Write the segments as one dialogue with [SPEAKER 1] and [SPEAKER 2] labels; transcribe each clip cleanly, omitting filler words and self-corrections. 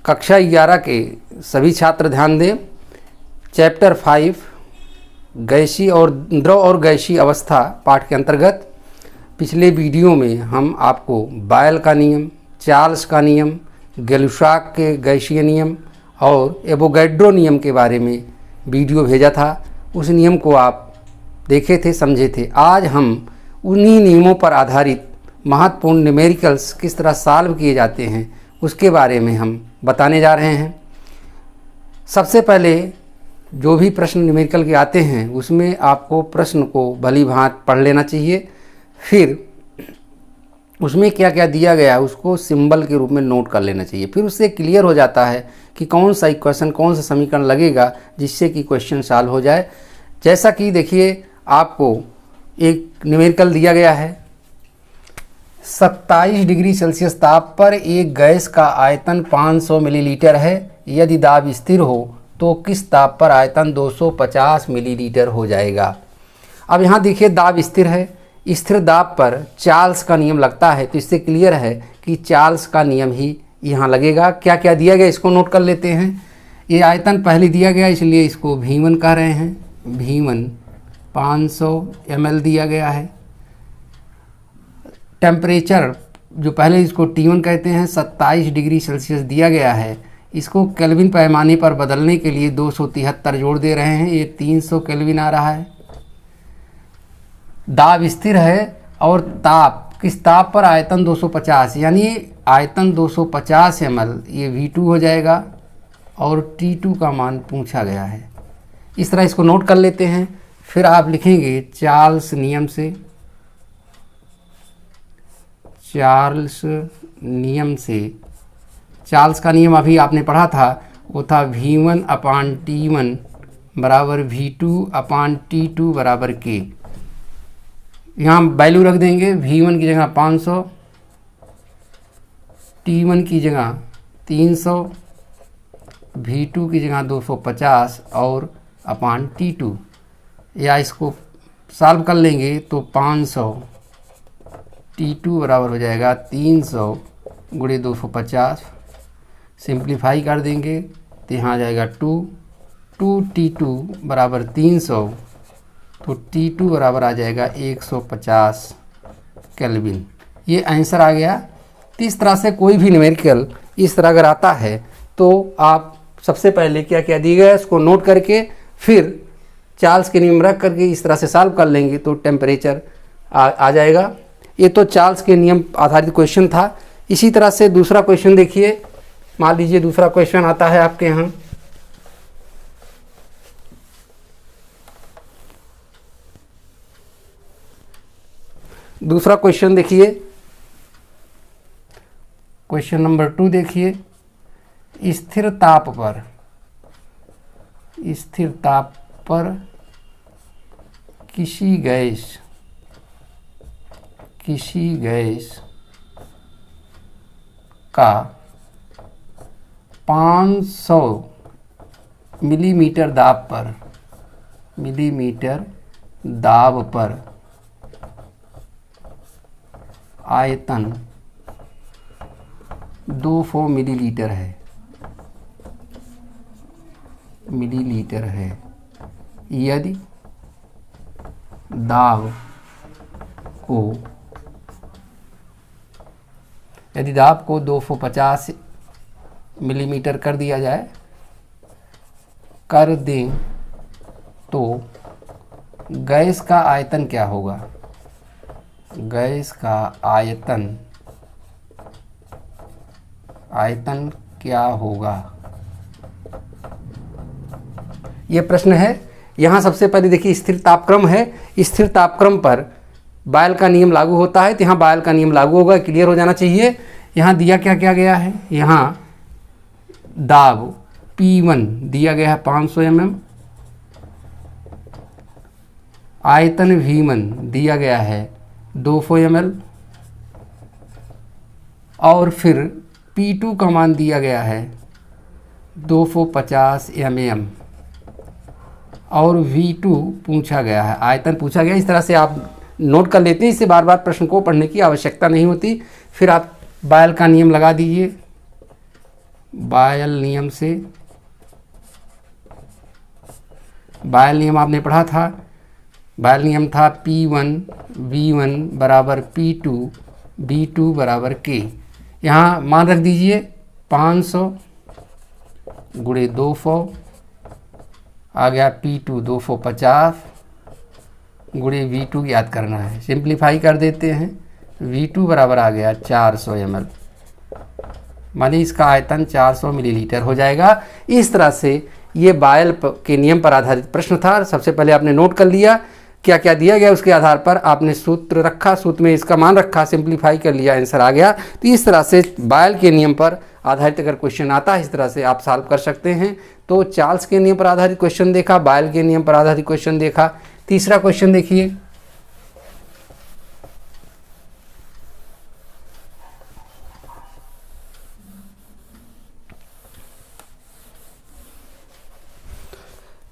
[SPEAKER 1] कक्षा 11 के सभी छात्र ध्यान दें। चैप्टर 5 गैसीय और द्रव और गैसीय अवस्था पाठ के अंतर्गत पिछले वीडियो में हम आपको बायल का नियम, चार्ल्स का नियम, गै-लुसाक के गैसीय नियम और एवोगैड्रो नियम के बारे में वीडियो भेजा था। उस नियम को आप देखे थे, समझे थे। आज हम उन्हीं नियमों पर आधारित महत्वपूर्ण न्यूमेरिकल्स किस तरह सॉल्व किए जाते हैं उसके बारे में हम बताने जा रहे हैं। सबसे पहले जो भी प्रश्न न्यूमेरिकल के आते हैं उसमें आपको प्रश्न को भली भांति पढ़ लेना चाहिए। फिर उसमें क्या क्या दिया गया है उसको सिंबल के रूप में नोट कर लेना चाहिए। फिर उससे क्लियर हो जाता है कि कौन सा इक्वेशन, कौन सा समीकरण लगेगा जिससे कि क्वेश्चन सॉल्व हो जाए। जैसा कि देखिए आपको एक न्यूमेरिकल दिया गया है, 27 डिग्री सेल्सियस ताप पर एक गैस का आयतन 500 मिलीलीटर है। यदि दाब स्थिर हो तो किस ताप पर आयतन 250 मिलीलीटर हो जाएगा। अब यहाँ देखिए दाब स्थिर है, स्थिर दाब पर चार्ल्स का नियम लगता है, तो इससे क्लियर है कि चार्ल्स का नियम ही यहाँ लगेगा। क्या क्या दिया गया इसको नोट कर लेते हैं। ये आयतन पहले दिया गया इसलिए इसको V1 कह रहे हैं। V1 500 ml दिया गया है। टेम्परेचर जो पहले इसको T1 कहते हैं 27 डिग्री सेल्सियस दिया गया है। इसको केल्विन पैमाने पर बदलने के लिए 273 जोड़ दे रहे हैं, ये 300 केल्विन आ रहा है। दाब स्थिर है और ताप किस ताप पर, आयतन 250, यानी आयतन 250 ml, ये V2 हो जाएगा और T2 का मान पूछा गया है। इस तरह इसको नोट कर लेते हैं। फिर आप लिखेंगे चार्ल्स नियम से, चार्ल्स नियम से। चार्ल्स का नियम अभी आपने पढ़ा था, वो था V1/T1 बराबर V2/T2 बराबर K। यहाँ वैल्यू रख देंगे, V1 की जगह 500, T1 की जगह 300, V2 की जगह 250 और अपान T2। या इसको सॉल्व कर लेंगे तो 500 T2 बराबर हो जाएगा 300 गुणे 250। सिंप्लीफाई कर देंगे तो यहाँ आ जाएगा 2 T2 बराबर 300, तो T2 बराबर आ जाएगा 150 केल्विन। ये आंसर आ गया। तो इस तरह से कोई भी न्यूमेरिकल इस तरह अगर आता है तो आप सबसे पहले क्या क्या दिया गया है उसको नोट करके फिर चार्ल्स के नियम रख करके इस तरह से सॉल्व कर लेंगे तो टेम्परेचर आ जाएगा। ये तो चार्ल्स के नियम आधारित क्वेश्चन था। इसी तरह से दूसरा क्वेश्चन देखिए। मान लीजिए दूसरा क्वेश्चन आता है आपके यहाँ, दूसरा क्वेश्चन देखिए, क्वेश्चन नंबर 2 देखिए। स्थिर ताप पर किसी गैस का 500 मिलीमीटर दाब पर आयतन 200 मिलीलीटर है। यदि दाब को 250 मिलीमीटर कर दें तो गैस का आयतन क्या होगा। गैस का आयतन क्या होगा, यह प्रश्न है। यहाँ सबसे पहले देखिए स्थिर तापक्रम है, स्थिर तापक्रम पर बायल का नियम लागू होता है, तो यहाँ बायल का नियम लागू होगा, क्लियर हो जाना चाहिए। यहाँ दिया क्या क्या गया है, यहाँ दाब P1 दिया गया है 500 mm, आयतन V1 दिया गया है 200 ml और फिर P2 का मान दिया गया है 250 mm और V2 पूछा गया है, आयतन पूछा गया। इस तरह से आप नोट कर लेते हैं, इससे बार बार प्रश्न को पढ़ने की आवश्यकता नहीं होती। फिर आप बायल का नियम लगा दीजिए, बायल नियम से, बायल नियम आपने पढ़ा था, बायल नियम था P1 V1 बराबर P2 B2 बराबर K। यहाँ मान रख दीजिए 500 गुणे 200 आ गया P2 250 गुणे V2 याद करना है, सिंप्लीफाई कर देते हैं। V2 बराबर आ गया 400 ml, माने इसका आयतन 400 मिलीलीटर हो जाएगा। इस तरह से ये बायल के नियम पर आधारित प्रश्न था। सबसे पहले आपने नोट कर लिया क्या क्या दिया गया, उसके आधार पर आपने सूत्र रखा, सूत्र में इसका मान रखा, सिंप्लीफाई कर लिया, आंसर आ गया। तो इस तरह से बायल के नियम पर आधारित अगर क्वेश्चन आता है इस तरह से आप सॉल्व कर सकते हैं। तो चार्ल्स के नियम पर आधारित क्वेश्चन देखा, बायल के नियम पर आधारित क्वेश्चन देखा। तीसरा क्वेश्चन देखिए,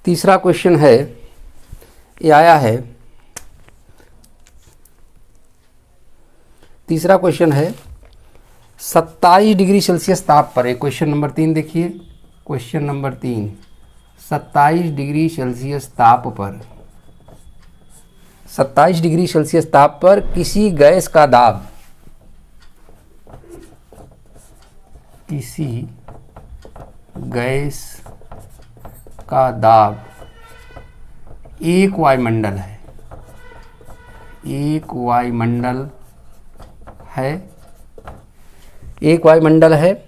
[SPEAKER 1] तीसरा क्वेश्चन है, ये आया है, तीसरा क्वेश्चन है 27 डिग्री सेल्सियस ताप पर, एक क्वेश्चन नंबर 3 देखिए, क्वेश्चन नंबर 3 27 डिग्री सेल्सियस ताप पर, 27 डिग्री सेल्सियस ताप पर किसी गैस का दाब, किसी गैस का दाब एक वायुमंडल है, एक वायुमंडल है, एक वायुमंडल है।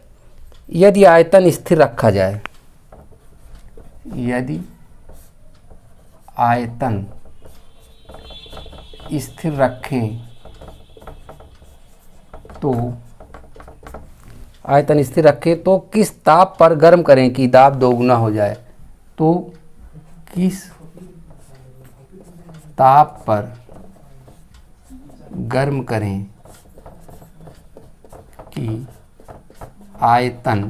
[SPEAKER 1] यदि आयतन स्थिर रखा जाए, यदि आयतन स्थिर रखें तो, आयतन स्थिर रखें तो किस ताप पर गर्म करें कि दाब दोगुना हो जाए। तो किस ताप पर गर्म करें कि आयतन,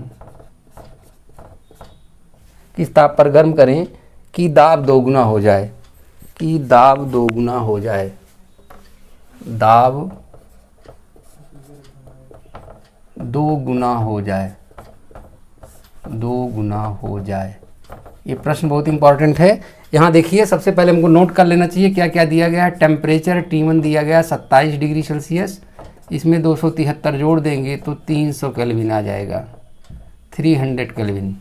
[SPEAKER 1] किस ताप पर गर्म करें कि दाब दोगुना हो जाए, कि दाब दोगुना हो जाए, दाब दो गुना हो जाए, दो गुना हो जाए। ये प्रश्न बहुत इंपॉर्टेंट है। यहाँ देखिए सबसे पहले हमको नोट कर लेना चाहिए क्या क्या दिया गया है। टेम्परेचर T1 दिया गया 27 डिग्री सेल्सियस, इसमें 273 जोड़ देंगे तो 300 केल्विन आ जाएगा, 300 केल्विन।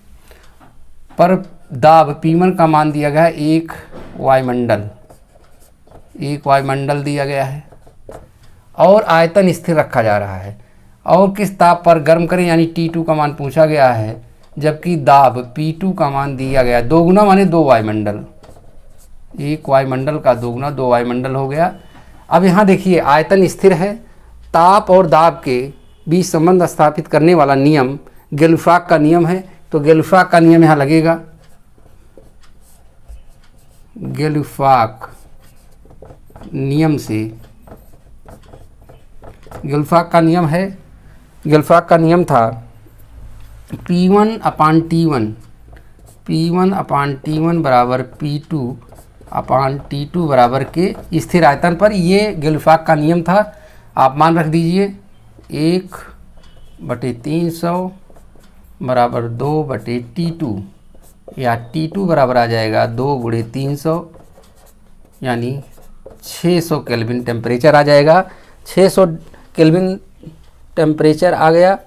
[SPEAKER 1] पर दाब P1 का मान दिया गया है एक वायुमंडल, एक वायुमंडल दिया गया है और आयतन स्थिर रखा जा रहा है। और किस ताप पर गर्म करें यानी T2 का मान पूछा गया है, जबकि दाब P2 का मान दिया गया दोगुना, माने दो वायुमंडल, एक वायुमंडल का दोगुना, दो वायुमंडल हो गया। अब यहाँ देखिए आयतन स्थिर है, ताप और दाब के बीच संबंध स्थापित करने वाला नियम गेलुफाक का नियम है। तो गेलुफाक का नियम यहाँ लगेगा, गेलुफाक नियम से, गेलुफाक का नियम है, गेलुफाक का नियम था P1/T1, P1/T1 बराबर P2/T2 बराबर के स्थिर आयतन पर। ये गेलुफाक का नियम था। आप मान रख दीजिए 1/300 बराबर 2/T2, या T2 बराबर आ जाएगा 2 गुणे 300 यानी 600 केल्विन टेम्परेचर आ जाएगा। 600 केल्विन टेम्परेचर आ गया।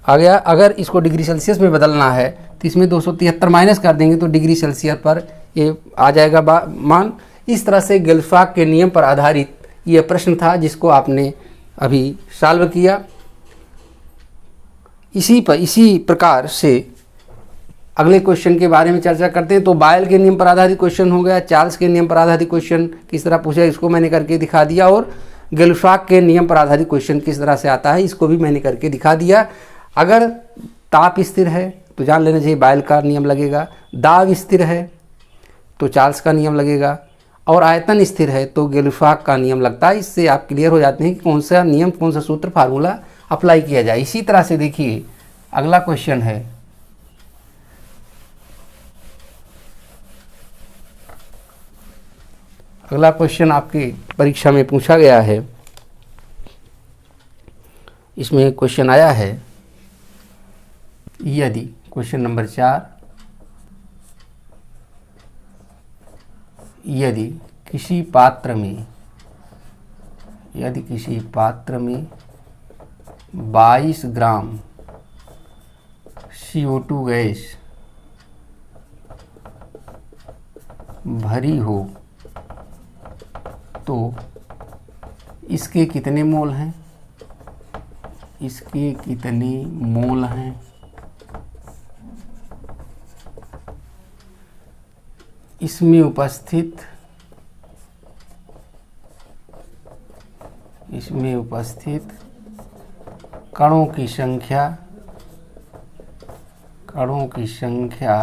[SPEAKER 1] अगर इसको डिग्री सेल्सियस में बदलना है तो इसमें 273 माइनस कर देंगे तो डिग्री सेल्सियस पर ये आ जाएगा मान। इस तरह से गेलुफाक के नियम पर आधारित ये प्रश्न था जिसको आपने अभी सॉल्व किया। इसी प्रकार से अगले क्वेश्चन के बारे में चर्चा करते हैं। तो बायल के नियम पर आधारित क्वेश्चन हो गया, चार्ल्स के नियम पर आधारित क्वेश्चन किस तरह पूछा इसको मैंने करके दिखा दिया, और गेलुफाक के नियम पर आधारित क्वेश्चन किस तरह से आता है इसको भी मैंने करके दिखा दिया। अगर ताप स्थिर है तो जान लेना चाहिए बायल का नियम लगेगा, दाब स्थिर है तो चार्ल्स का नियम लगेगा, और आयतन स्थिर है तो गेलुफाक का नियम लगता है। इससे आप क्लियर हो जाते हैं कि कौन सा नियम, कौन सा सूत्र, फार्मूला अप्लाई किया जाए। इसी तरह से देखिए अगला क्वेश्चन है, अगला क्वेश्चन आपकी परीक्षा में पूछा गया है। इसमें क्वेश्चन आया है, यदि क्वेश्चन नंबर 4, यदि किसी पात्र में 22 ग्राम CO2 गैस भरी हो तो इसके कितने मोल हैं? इसके कितने मोल हैं? इसमें उपस्थित कणों की संख्या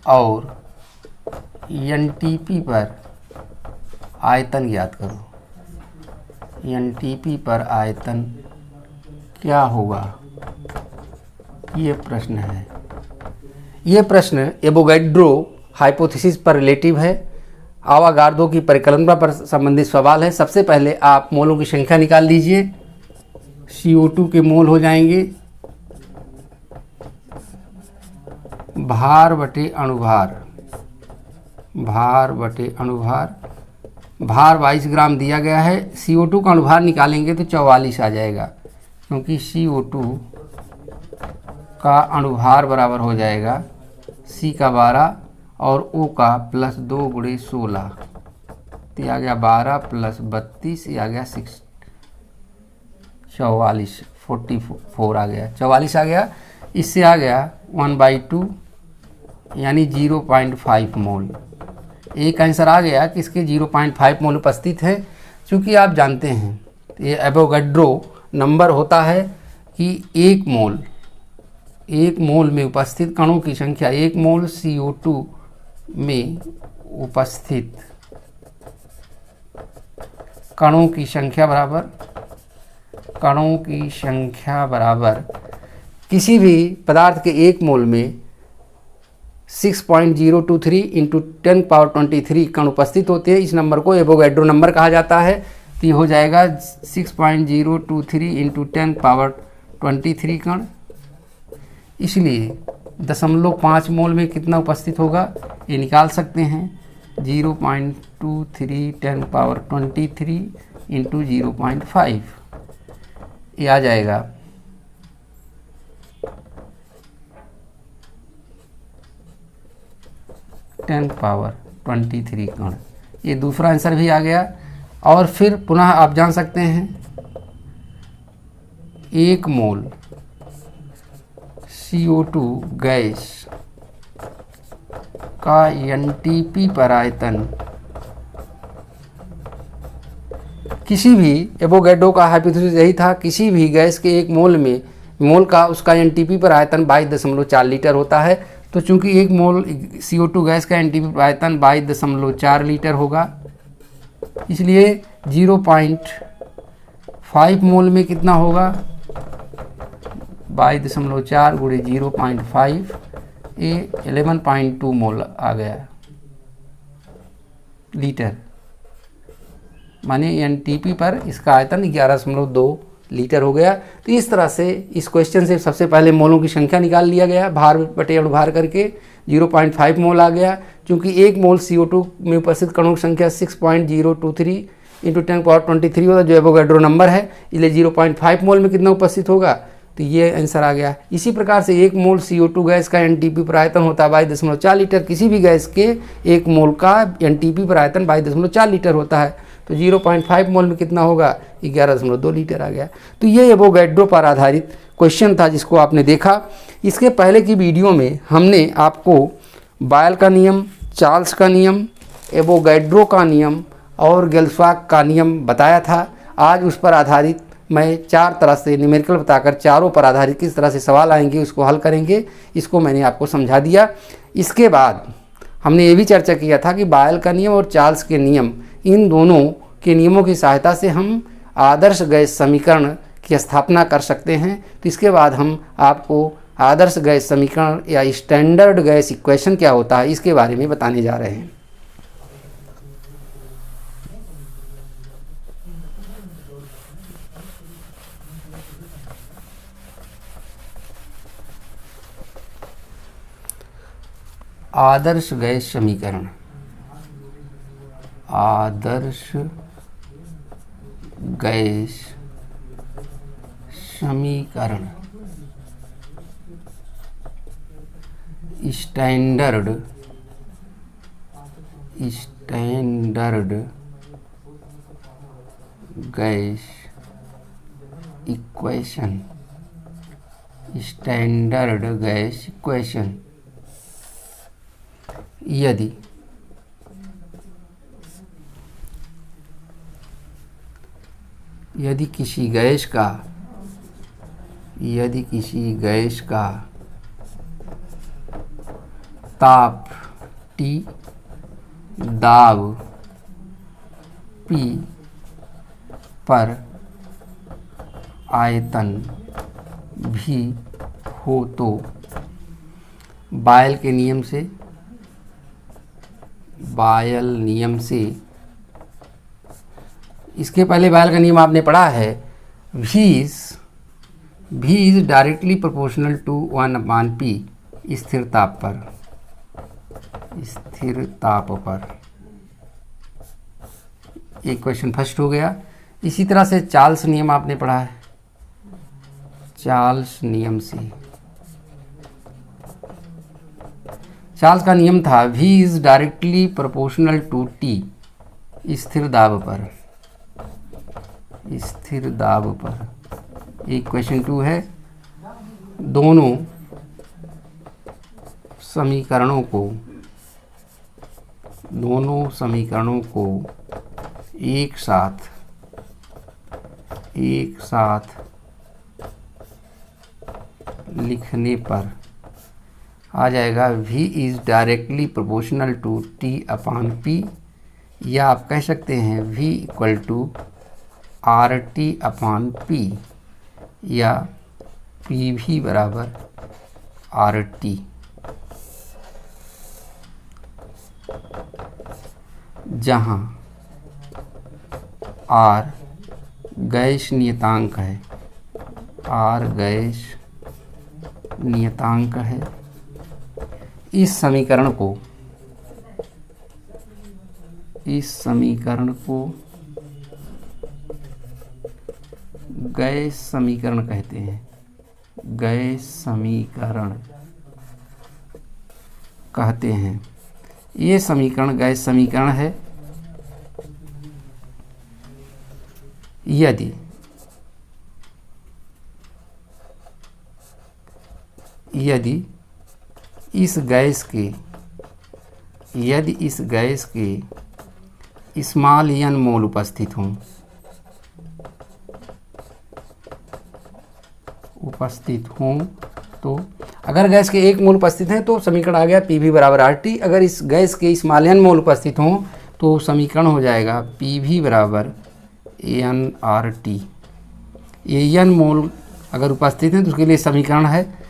[SPEAKER 1] और NTP पर आयतन ज्ञात करो। NTP पर आयतन क्या होगा? ये प्रश्न है। ये प्रश्न एवोगैड्रो हाइपोथेसिस पर रिलेटिव है। आवागार्दो की परिकल्पना पर संबंधित सवाल है। सबसे पहले आप मोलों की संख्या निकाल लीजिए। CO2 के मोल हो जाएंगे भार बटे अनुभार। भार 22 ग्राम दिया गया है। CO2 का अनुभार निकालेंगे तो 44 आ जाएगा, क्योंकि CO2 का अनुभार बराबर हो जाएगा C का 12 और O का +2 × 16, तो ये आ गया 12 + 32, ये आ गया 44 आ गया, 44 आ गया। इससे आ गया 1/2 यानी 0.5 मोल। एक आंसर आ गया कि इसके 0.5 मोल उपस्थित है। चूँकि आप जानते हैं ये एवोगैड्रो नंबर होता है कि एक मोल में उपस्थित कणों की संख्या, 1 मोल CO2 में उपस्थित कणों की संख्या बराबर किसी भी पदार्थ के 1 मोल में 6.023 × 10⁻23 कण उपस्थित होते हैं। इस नंबर को एवोगैड्रो नंबर कहा जाता है। तो ये हो जाएगा 6.023 × 10⁻23 कण। इसलिए 0.5 मोल में कितना उपस्थित होगा ये निकाल सकते हैं। 0.23 10⁻23 × 0.5, ये आ जाएगा 10⁻23 कण। ये दूसरा आंसर भी आ गया। और फिर पुनः आप जान सकते हैं 1 मोल CO2 गैस का NTP पर आयतन किसी भी एवोगैड्रो का हाइपोथेसिस यही था, किसी भी गैस के 1 मोल का उसका NTP पर आयतन 22.4 लीटर होता है। तो चूंकि 1 मोल CO2 गैस का NTP पर आयतन 22.4 लीटर होगा, इसलिए 0.5 मोल में कितना होगा 22.4 × 0.5, ये 11.2 मोल आ गया लीटर, माने NTP पर इसका आयतन 11.2 लीटर हो गया। तो इस तरह से इस क्वेश्चन से सबसे पहले मोलों की संख्या निकाल लिया गया, भार बटे अनुभार करके 0.5 मोल आ गया। चूँकि 1 मोल CO2 में उपस्थित कणों की संख्या 6.023 × 10⁻23 होता है, जो एवोगैड्रो नंबर है, इसलिए 0.5 मोल में कितना उपस्थित होगा, तो ये आंसर आ गया। इसी प्रकार से 1 मोल CO2 गैस का NTP पर आयतन होता है 22.4 लीटर। किसी भी गैस के 1 मोल का NTP पर आयतन 22.4 लीटर होता है, तो 0.5 मोल में कितना होगा 11.2 लीटर आ गया। तो ये एवोगैड्रो पर आधारित क्वेश्चन था जिसको आपने देखा। इसके पहले की वीडियो में हमने आपको बायल का नियम, चार्ल्स का नियम, एवोगैड्रो का नियम और गेल्सबर्ग का नियम बताया था। आज उस पर आधारित मैं 4 तरह से न्यूमेरिकल बताकर चारों पर आधारित किस तरह से सवाल आएंगे उसको हल करेंगे, इसको मैंने आपको समझा दिया। इसके बाद हमने ये भी चर्चा किया था कि बायल का नियम और चार्ल्स के नियम, इन दोनों के नियमों की सहायता से हम आदर्श गैस समीकरण की स्थापना कर सकते हैं। तो इसके बाद हम आपको आदर्श गैस समीकरण या स्टैंडर्ड गैस इक्वेशन क्या होता है इसके बारे में बताने जा रहे हैं। आदर्श गैस समीकरण, आदर्श गैस समीकरण, standard gas equation, standard gas equation. यदि किसी गैस का ताप T, दाब P पर आयतन V हो तो बायल नियम से, इसके पहले बायल का नियम आपने पढ़ा है, V is directly proportional to 1/P स्थिर ताप पर। एक क्वेश्चन फर्स्ट हो गया। इसी तरह से चार्ल्स नियम आपने पढ़ा है, चार्ल्स का नियम था V is directly proportional to T स्थिर दाब पर। एक क्वेश्चन 2 है, दोनों समीकरणों को एक साथ लिखने पर आ जाएगा V is directly proportional to T/P, या आप कह सकते हैं V इक्वल टू RT/P या PV बराबर RT। जहाँ R गैस नियतांक है, इस समीकरण को गैस समीकरण कहते हैं, ये समीकरण गैस समीकरण है यदि इस गैस के स्मॉल n मोल उपस्थित हों तो अगर गैस के 1 मोल उपस्थित हैं तो समीकरण आ गया PV बराबर RT। अगर इस गैस के स्मॉल n मोल उपस्थित हों तो समीकरण हो जाएगा PV बराबर nRT। ये n मोल अगर उपस्थित हैं तो उसके लिए समीकरण है,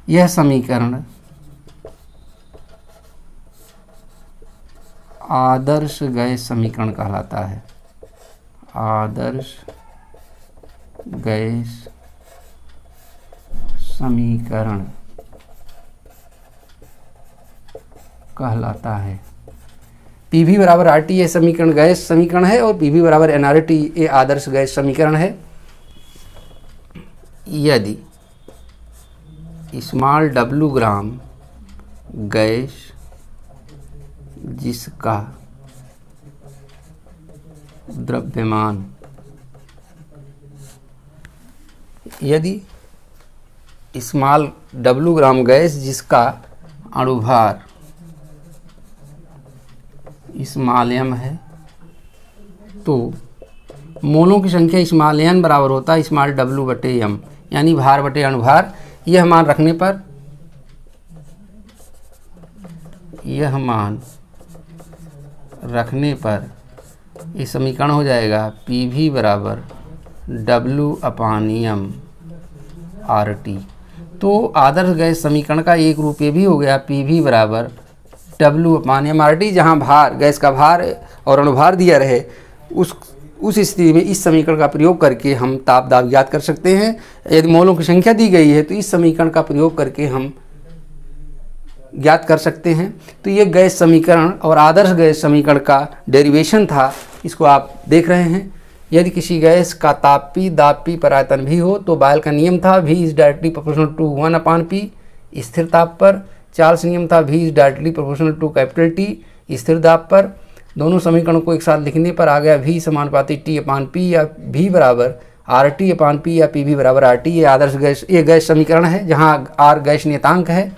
[SPEAKER 1] यह समीकरण आदर्श गैस समीकरण कहलाता है, आदर्श गैस समीकरण कहलाता है। PV बराबर RT ये समीकरण गैस समीकरण है और PV बराबर nRT ये आदर्श गैस समीकरण है। यदि स्मॉल w ग्राम गैस जिसका द्रव्यमान, यदि स्मॉल w ग्राम गैस जिसका अणुभार स्मॉल m है तो मोलों की संख्या स्मॉल n बराबर होता है स्मॉल w बटे m, यानी भार बटे अणुभार। यह मान रखने पर ये समीकरण हो जाएगा PV बराबर W/m RT। तो आदर्श गैस समीकरण का एक रूप ये भी हो गया PV बराबर W/m RT, जहाँ भार गैस का भार और अणुभार दिया रहे उस स्थिति में इस समीकरण का प्रयोग करके हम ताप दाब ज्ञात कर सकते हैं। यदि मोलों की संख्या दी गई है तो इस समीकरण का प्रयोग करके हम ज्ञात कर सकते हैं। तो ये गैस समीकरण और आदर्श गैस समीकरण का डेरिवेशन था, इसको आप देख रहे हैं। यदि किसी गैस का ताप P दाब P पर आयतन V हो तो बायल का नियम था V is directly proportional to 1/P स्थिर ताप पर। चार्ल्स नियम था V is directly proportional to capital T स्थिर दाब पर। दोनों समीकरणों को एक साथ लिखने पर आ गया V समानुपाती T/P या V बराबर RT/P या PV बराबर RT। ये आदर्श गैस, ये गैस समीकरण है जहाँ R गैस नियतांक है।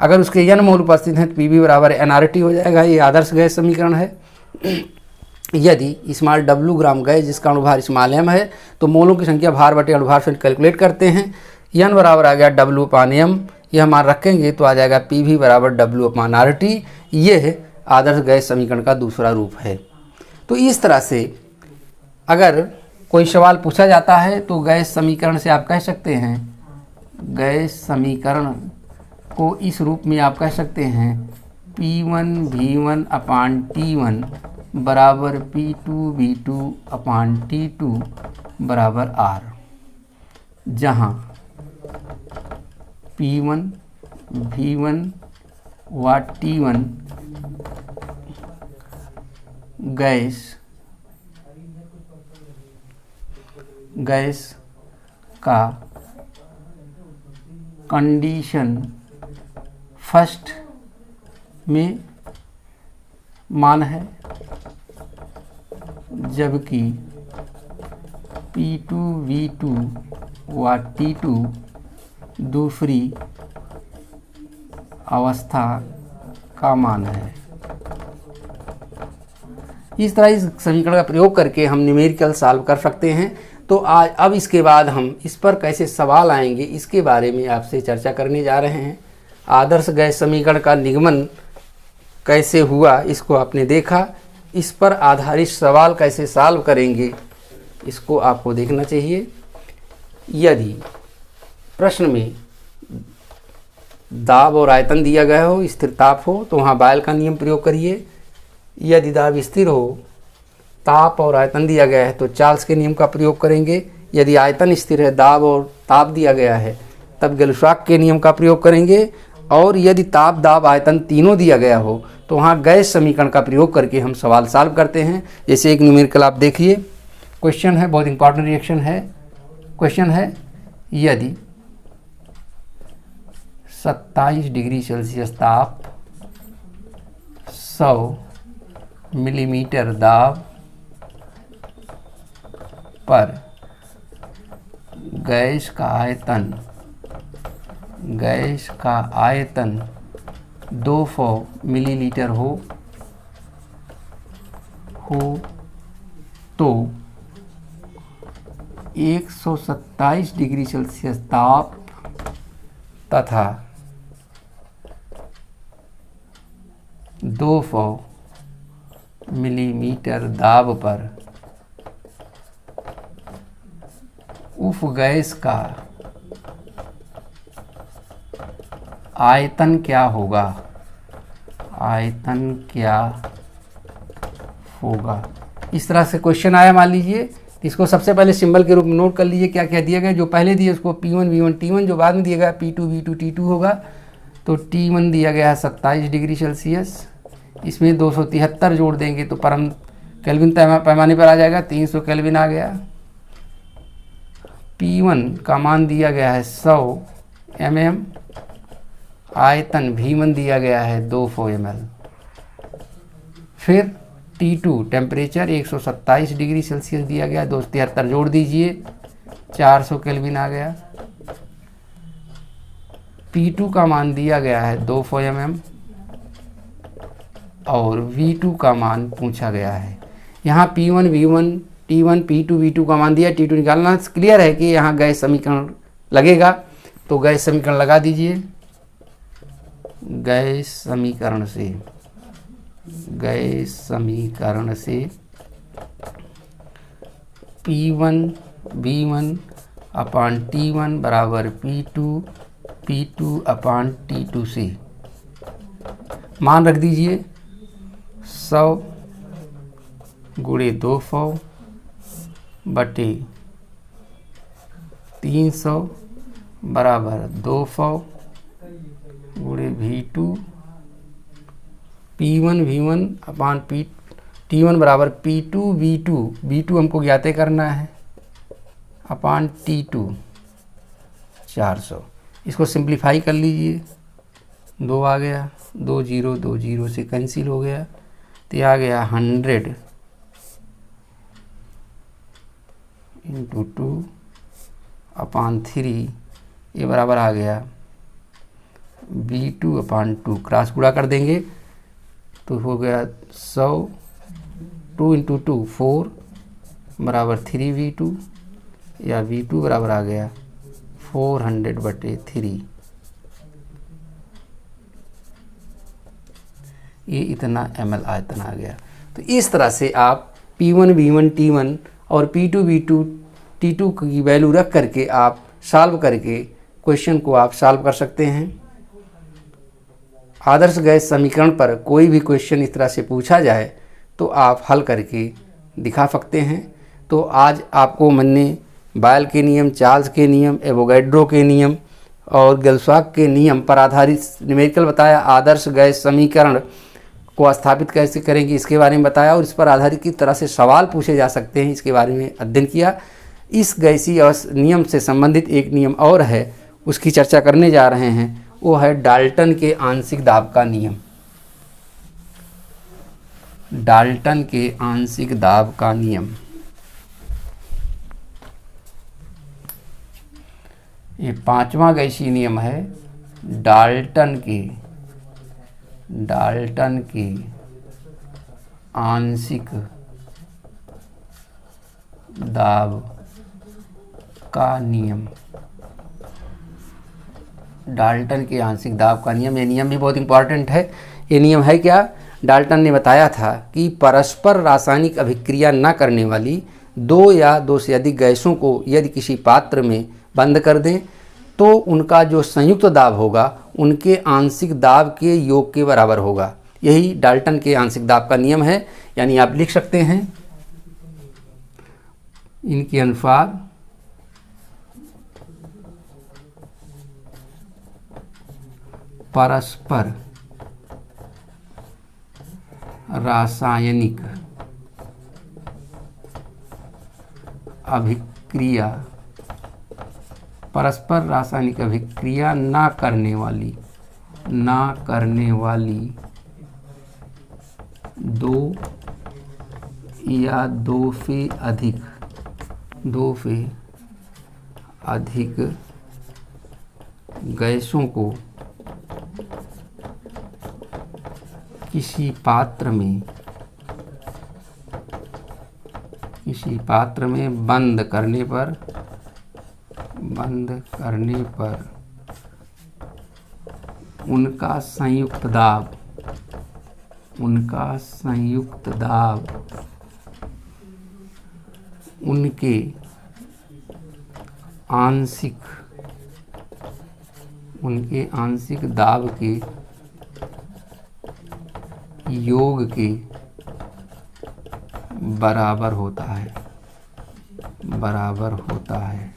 [SPEAKER 1] अगर उसके n मोल उपस्थित हैं तो PV बराबर nRT हो जाएगा। ये आदर्श गैस समीकरण है। यदि स्मॉल w ग्राम गैस जिसका अणुभार स्मॉल m है तो मोलों की संख्या भार बटे अणुभार से कैलकुलेट करते हैं। n बराबर आ गया W/m, यह मान रखेंगे तो आ जाएगा PV बराबर W/RT। यह आदर्श गैस समीकरण का दूसरा रूप है। तो इस तरह से अगर कोई सवाल पूछा जाता है तो गैस समीकरण से आप कह सकते हैं, गैस समीकरण को इस रूप में आप कह सकते हैं P1V1/T1 बराबर P2V2/T2 बराबर R, जहाँ P1 V1 व T1 गैस का कंडीशन फर्स्ट में मान है, जबकि P2V2 व T2 दूसरी अवस्था का मान है। इस तरह इस समीकरण का प्रयोग करके हम न्यूमेरिकल सॉल्व कर सकते हैं। तो आज अब इसके बाद हम इस पर कैसे सवाल आएंगे इसके बारे में आपसे चर्चा करने जा रहे हैं। आदर्श गैस समीकरण का निगमन कैसे हुआ इसको आपने देखा, इस पर आधारित सवाल कैसे सॉल्व करेंगे इसको आपको देखना चाहिए। यदि प्रश्न में दाब और आयतन दिया गया हो, स्थिर ताप हो, तो वहाँ बायल का नियम प्रयोग करिए। यदि दाब स्थिर हो, ताप और आयतन दिया गया है तो चार्ल्स के नियम का प्रयोग करेंगे। यदि आयतन स्थिर है, दाब और ताप दिया गया है, तब गैल्वसाक के नियम का प्रयोग करेंगे। और यदि ताप दाब आयतन तीनों दिया गया हो तो वहाँ गैस समीकरण का प्रयोग करके हम सवाल सॉल्व करते हैं। जैसे एक न्यूमेरिकल आप देखिए, क्वेश्चन है, बहुत इंपॉर्टेंट रिएक्शन है। क्वेश्चन है, यदि 27 डिग्री सेल्सियस ताप, 100 मिलीमीटर दाब पर गैस का आयतन 200 मिलीलीटर हो तो 127 डिग्री सेल्सियस ताप तथा 200 मिलीमीटर दाब पर उस गैस का आयतन क्या होगा, आयतन क्या होगा। इस तरह से क्वेश्चन आया, मान लीजिए। इसको सबसे पहले सिंबल के रूप में नोट कर लीजिए क्या क्या दिया गया। जो पहले दिए उसको P1 V1 T1, जो बाद में दिया गया P2 V2 T2 होगा। तो T1 दिया गया है 27 डिग्री सेल्सियस, इसमें 273 जोड़ देंगे तो परम केल्विन पैमाने पर आ जाएगा, 300 केल्विन आ गया। P1 का मान दिया गया है 100 mm, आयतन V1 दिया गया है 200 ml। फिर T2 टेम्परेचर 127 डिग्री सेल्सियस दिया गया, 273 जोड़ दीजिए, 400 केल्विन आ गया। P2 का मान दिया गया है 200 mm और V2 का मान पूछा गया है। यहाँ P1 V1 T1 P2 V2 का मान दिया, T2 निकालना। क्लियर है कि यहाँ गैस समीकरण लगेगा, तो गैस समीकरण लगा दीजिए। गैस समीकरण से P1 V1/T1 बराबर P2/T2 से मान रख दीजिए 100 गुणे 200 बटे 300 बराबर 200 गुणे V2 P1 V1 अपान T1 बराबर P2 V2 हमको ज्ञात करना है अपान T2 400। इसको सिंप्लीफाई कर लीजिए, 2 आ गया, 2 0 से कैंसिल हो गया, तो आ गया 100 इंटू 2 अपान 3, ये बराबर आ गया V2 अपान 2। क्रॉस गुणा कर देंगे तो हो गया 100, 2 इंटू 2 4 बराबर 3V2, या V2 बराबर आ गया 400/3। ये इतना ml आयतन आ गया। तो इस तरह से आप P1 V1 T1 और P2 V2 T2 की वैल्यू रख करके आप सॉल्व करके क्वेश्चन को आप सॉल्व कर सकते हैं। आदर्श गैस समीकरण पर कोई भी क्वेश्चन इस तरह से पूछा जाए तो आप हल करके दिखा सकते हैं। तो आज आपको मैंने बायल के नियम, चार्ल्स के नियम, एवोगैड्रो के नियम और गेल्सवाक के नियम पर आधारित न्यूमेरिकल बताया। आदर्श गैस समीकरण को स्थापित कैसे करेंगे इसके बारे में बताया, और इस पर आधारित किस तरह से सवाल पूछे जा सकते हैं इसके बारे में अध्ययन किया। इस गैसीय नियम से संबंधित एक नियम और है, उसकी चर्चा करने जा रहे हैं, वो है डाल्टन के आंशिक दाब का नियम। डाल्टन के आंशिक दाब का नियम, ये 5वां गैसीय नियम है। डाल्टन के आंशिक दाब का नियम। डाल्टन के आंशिक दाब का नियम, ये नियम भी बहुत इंपॉर्टेंट है। ये नियम है क्या? डाल्टन ने बताया था कि परस्पर रासायनिक अभिक्रिया न करने वाली 2 या 2 से अधिक गैसों को यदि किसी पात्र में बंद कर दें तो उनका जो संयुक्त दाब होगा उनके आंशिक दाब के योग के बराबर होगा। यही डाल्टन के आंशिक दाब का नियम है। यानी आप लिख सकते हैं इनके अनुसार परस्पर रासायनिक अभिक्रिया, परस्पर रासायनिक अभिक्रिया ना करने वाली 2 या 2 से अधिक गैसों को किसी पात्र में बंद करने पर उनका संयुक्त दाब उनके आंशिक दाब के योग के बराबर होता है।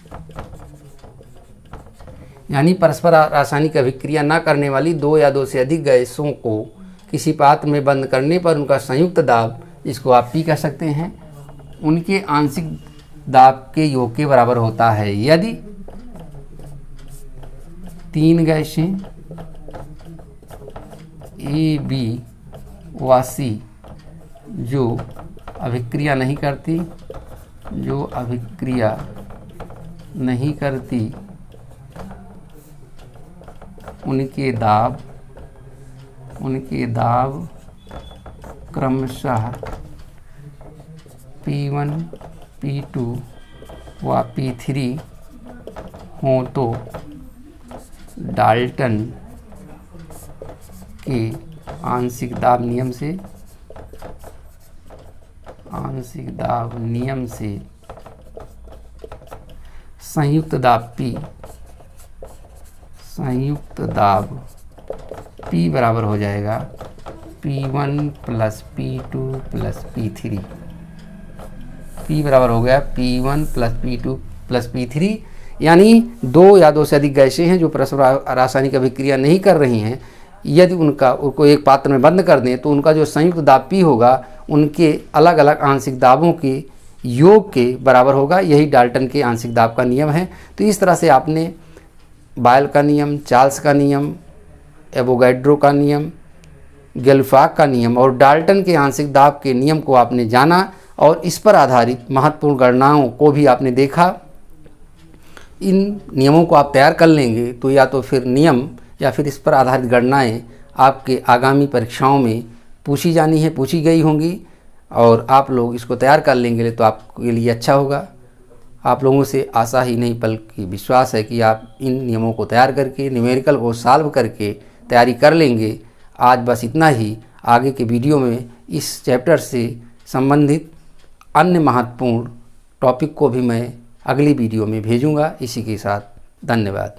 [SPEAKER 1] यानी परस्पर रासायनिक अभिक्रिया न करने वाली 2 या 2 से अधिक गैसों को किसी पात्र में बंद करने पर उनका संयुक्त दाब, इसको आप P कह सकते हैं, उनके आंशिक दाब के योग के बराबर होता है। यदि 3 गैसें A, B व C जो अभिक्रिया नहीं करती उनके दाब क्रमशः P1, P2 व P3 हों तो डाल्टन के आंशिक दाब नियम से संयुक्त दाब P बराबर हो जाएगा P1 plus P2 plus P3 बराबर हो गया P1 plus P2 plus P3। यानी दो या दो से अधिक गैसें हैं जो परस्पर रासायनिक अभिक्रिया नहीं कर रही हैं, यदि उनको एक पात्र में बंद कर दें तो उनका जो संयुक्त दाब P होगा उनके अलग अलग आंशिक दाबों के योग के बराबर होगा। यही डाल्टन के आंशिक दाब का नियम है। तो इस तरह से आपने बायल का नियम, चार्ल्स का नियम, एवोगैड्रो का नियम, गेल्फाक का नियम और डाल्टन के आंशिक दाब के नियम को आपने जाना और इस पर आधारित महत्वपूर्ण गणनाओं को भी आपने देखा। इन नियमों को आप तैयार कर लेंगे तो या तो फिर नियम या फिर इस पर आधारित गणनाएं आपके आगामी परीक्षाओं में पूछी गई होंगी और आप लोग इसको तैयार कर लेंगे तो आपके लिए अच्छा होगा। आप लोगों से आशा ही नहीं बल्कि विश्वास है कि आप इन नियमों को तैयार करके न्यूमेरिकल को सॉल्व करके तैयारी कर लेंगे। आज बस इतना ही। आगे के वीडियो में इस चैप्टर से संबंधित अन्य महत्वपूर्ण टॉपिक को भी मैं अगली वीडियो में भेजूंगा। इसी के साथ धन्यवाद।